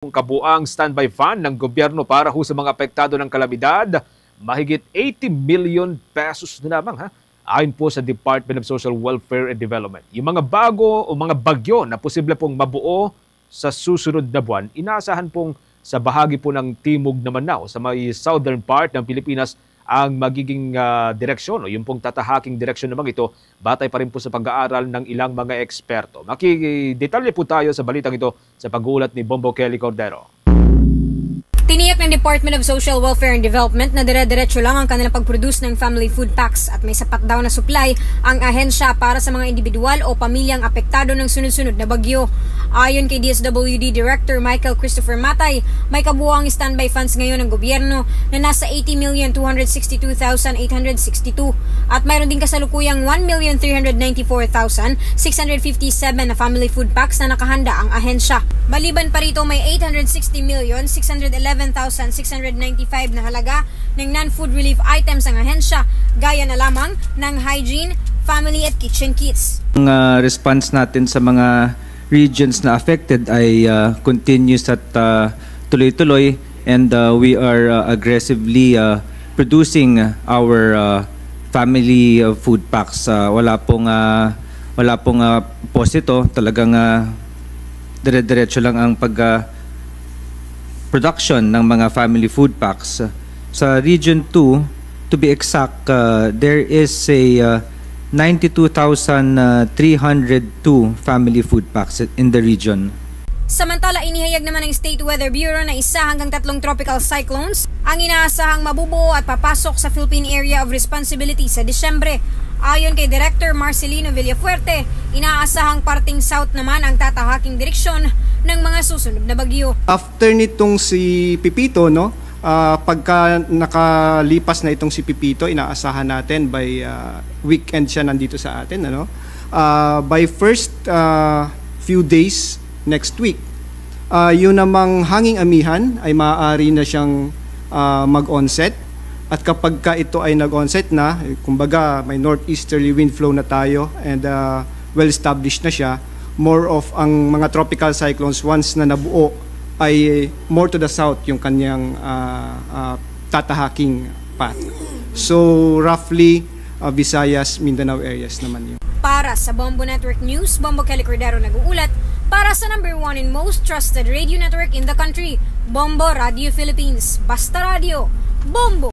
Kabuang standby fund ng gobyerno para ho sa mga apektado ng kalamidad, mahigit 80 million pesos na lamang ayon po sa Department of Social Welfare and Development. Yung mga bago o mga bagyo na posible pong mabuo sa susunod na buwan, inaasahan pong sa bahagi po ng Timog na Manao, sa may southern part ng Pilipinas, ang magiging direksyon o yung pong tatahaking direksyon naman ito, batay pa rin po sa pag-aaral ng ilang mga eksperto. Makidetalye po tayo sa balitang ito sa pag-uulat ni Bombo Kelly Cordero. Tiniyak ng Department of Social Welfare and Development na dire-diretso lang ang kanilang pag-produce ng family food packs at may sapat daw na supply ang ahensya para sa mga individual o pamilyang apektado ng sunod-sunod na bagyo. Ayon kay DSWD Director Michael Christopher Matay, may kabuuang standby funds ngayon ng gobyerno na nasa 80,262,862 at mayroon din kasalukuyang 1,394,657 na family food packs na nakahanda ang ahensya. Maliban pa rito, may 860,611,695 na halaga ng non-food relief items ang ahensya, gaya na lamang ng hygiene, family at kitchen kits. Ang response natin sa mga regions na affected ay continuous at tuloy-tuloy, and we are aggressively producing our family food packs. Wala pong posito, talagang dire-diretso lang ang production ng mga family food packs. Sa Region 2, to be exact, there is a 92,302 family food packs in the region. Samantala, inihayag naman ng State Weather Bureau na 1 hanggang 3 tropical cyclones ang inaasahang mabubuo at papasok sa Philippine Area of Responsibility sa Disyembre. Ayon kay Director Marcelino Villafuerte, inaasahang parting south naman ang tatahaking direksyon ng mga susunod na bagyo. After nitong si Pipito, pagka nakalipas na itong si Pipito, inaasahan natin by weekend siya nandito sa atin. By first few days next week, yun namang hanging amihan ay maaari na siyang mag-onset. At kapag ka ito ay nag-onset na, kumbaga may northeasterly wind flow na tayo and well-established na siya, more of ang mga tropical cyclones once na nabuo ay more to the south yung kanyang tatahaking path. So roughly Visayas, Mindanao areas naman yun. Para sa Bombo Network News, Bombo Kelly Cordero nag-uulat para sa #1 and most trusted radio network in the country, Bombo Radio Philippines. Basta Radio, Bombo!